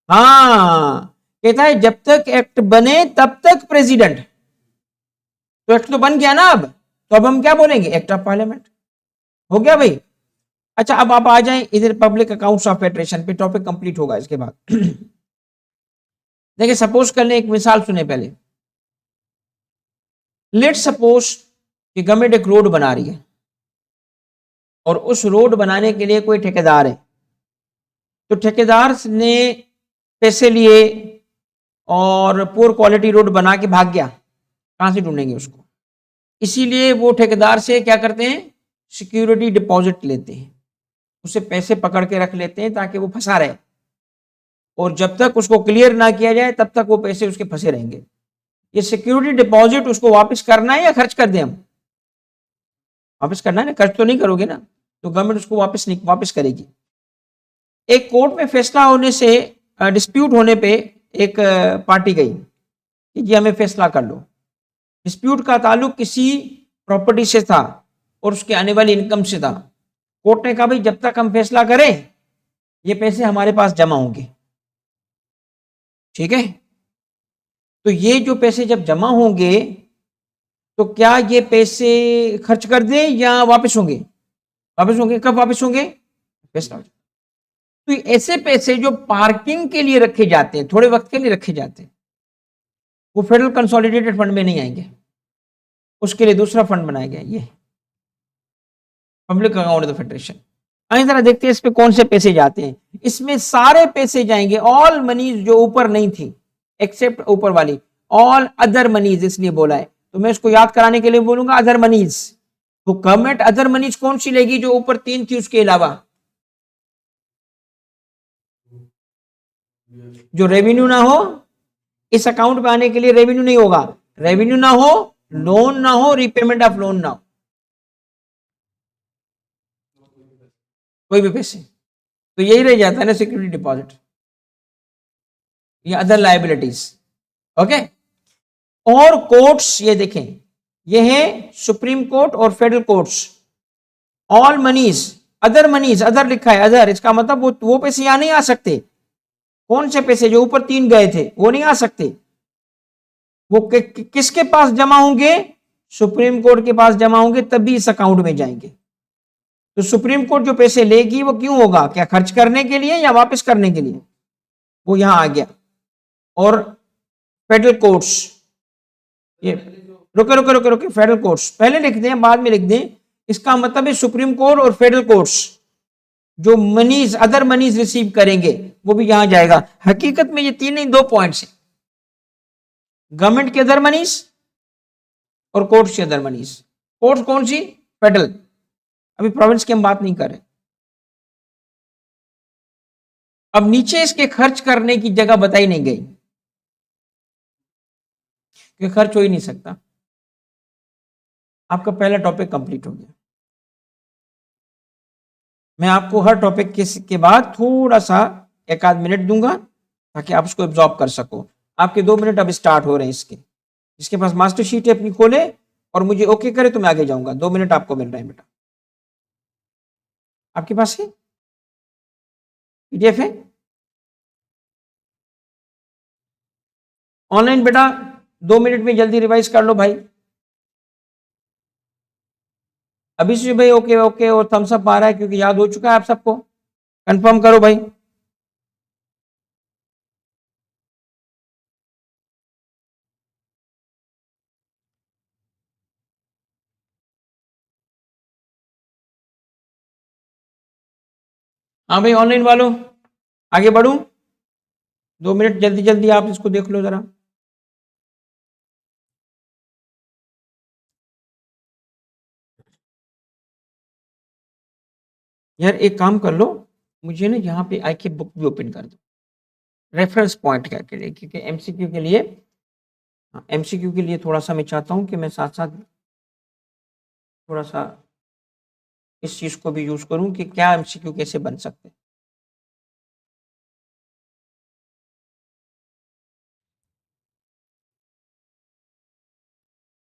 हाँ, कहता है जब तक एक्ट बने तब तक प्रेसिडेंट। तो एक्ट तो बन गया ना, अब हम क्या बोलेंगे? एक्ट ऑफ पार्लियामेंट हो गया भाई। अच्छा, अब आप आ जाएं इधर पब्लिक अकाउंट्स ऑफ फेडरेशन पे, टॉपिक कंप्लीट होगा इसके बाद। देखिए, सपोज कर ले, एक मिसाल सुने पहले। लेट सपोज कि गवर्नमेंट एक रोड बना रही है, और उस रोड बनाने के लिए कोई ठेकेदार है। तो ठेकेदार ने पैसे लिए और पुअर क्वालिटी रोड बना के भाग गया, कहां से ढूंढेंगे उसको? इसीलिए वो ठेकेदार से क्या करते हैं? सिक्योरिटी डिपॉजिट लेते हैं, उसे पैसे पकड़ के रख लेते हैं ताकि वो फंसा रहे, और जब तक उसको क्लियर ना किया जाए तब तक वो पैसे उसके फंसे रहेंगे। ये सिक्योरिटी डिपॉजिट उसको वापस करना है या खर्च कर दें हम? वापस करना है ना, खर्च तो नहीं करोगे ना, तो गवर्नमेंट उसको वापस करेगी। एक कोर्ट में फैसला होने से, डिस्प्यूट होने पे एक पार्टी गई कि जी हमें फैसला कर लो। डिस्प्यूट का ताल्लुक किसी प्रॉपर्टी से था और उसके आने वाली इनकम से था। कोर्ट ने कहा भाई जब तक हम फैसला करें ये पैसे हमारे पास जमा होंगे, ठीक है। तो ये जो पैसे जब जमा होंगे तो क्या ये पैसे खर्च कर दें या वापस होंगे? वापस होंगे। कब वापस होंगे? फैसला। तो ऐसे पैसे जो पार्किंग के लिए रखे जाते हैं, थोड़े वक्त के लिए रखे जाते हैं, वो फेडरल कंसोलिडेटेड फंड में नहीं आएंगे, उसके लिए दूसरा फंड बनाया गया, ये पब्लिक अकाउंट ऑफ फेडरेशन। आइए जरा देखते हैं इस पे कौन से पैसे जाते हैं। इसमें सारे पैसे जाएंगे, ऑल मनीज जो ऊपर नहीं थी, एक्सेप्ट ऊपर वाली, ऑल अदर मनीज इसलिए बोला है, तो मैं इसको याद कराने के लिए बोलूंगा अदर मनीज। तो गवर्नमेंट अदर मनीज कौन सी लेगी? जो ऊपर 3 थी उसके अलावा, जो रेवेन्यू ना हो, इस अकाउंट पे आने के लिए रेवेन्यू नहीं होगा, रेवेन्यू ना हो, लोन ना हो, रीपेमेंट ऑफ लोन ना हो, कोई भी पैसे, तो यही रह जाता है ना सिक्योरिटी डिपॉजिट या अदर लायबिलिटीज। ओके। और कोर्ट्स, ये देखें, ये है सुप्रीम कोर्ट और federal courts. All monies, other monies, other लिखा है, अदर, इसका मतलब वो पैसे यहां नहीं आ सकते। कौन से पैसे? जो ऊपर 3 गए थे वो नहीं आ सकते, वो किसके पास जमा होंगे? सुप्रीम कोर्ट के पास जमा होंगे, तभी इस अकाउंट में जाएंगे। तो सुप्रीम कोर्ट जो पैसे लेगी वो क्यों होगा? क्या खर्च करने के लिए या वापस करने के लिए? वो यहां आ गया। और फेडरल कोर्ट्स, ये रुके रुके रुके रुके, फेडरल कोर्ट्स पहले लिख दें बाद में लिख दें। इसका मतलब है सुप्रीम कोर्ट और फेडरल कोर्ट्स जो मनीज, अदर मनीज रिसीव करेंगे वो भी यहां जाएगा। हकीकत में ये तीन ही 2 पॉइंट्स हैं, गवर्नमेंट के अदर मनीज और कोर्ट्स के अदर मनीज। कोर्ट्स कौन सी? फेडरल, अभी प्रोविंस की हम बात नहीं कर रहे। अब नीचे इसके खर्च करने की जगह बताई नहीं गई कि खर्च हो ही नहीं सकता। आपका पहला टॉपिक कंप्लीट हो गया। मैं आपको हर टॉपिक के बाद थोड़ा सा 1 आध मिनट दूंगा ताकि आप उसको एब्जॉर्ब कर सको। आपके 2 मिनट अब स्टार्ट हो रहे हैं इसके। जिसके पास मास्टर शीट है अपनी खोले और मुझे ओके करे तो मैं आगे जाऊंगा। 2 मिनट आपको मिल रहे हैं बेटा। आपके पास है पीडीएफ है ऑनलाइन? बेटा 2 मिनट में जल्दी रिवाइज कर लो भाई। अभी से भाई ओके ओके और थम्स अप आ रहा है क्योंकि याद हो चुका है आप सबको। कंफर्म करो भाई। हाँ भाई ऑनलाइन वालों आगे बढ़ूं? 2 मिनट जल्दी जल्दी आप इसको देख लो जरा। यार एक काम कर लो, मुझे ना यहाँ पे आई के बुक भी ओपन कर दो रेफरेंस पॉइंट करके लिए, क्योंकि एमसीक्यू के लिए, एमसीक्यू के लिए थोड़ा सा मैं चाहता हूँ कि मैं साथ साथ थोड़ा सा इस चीज़ को भी यूज़ करूँ कि क्या एमसीक्यू कैसे बन सकते हैं।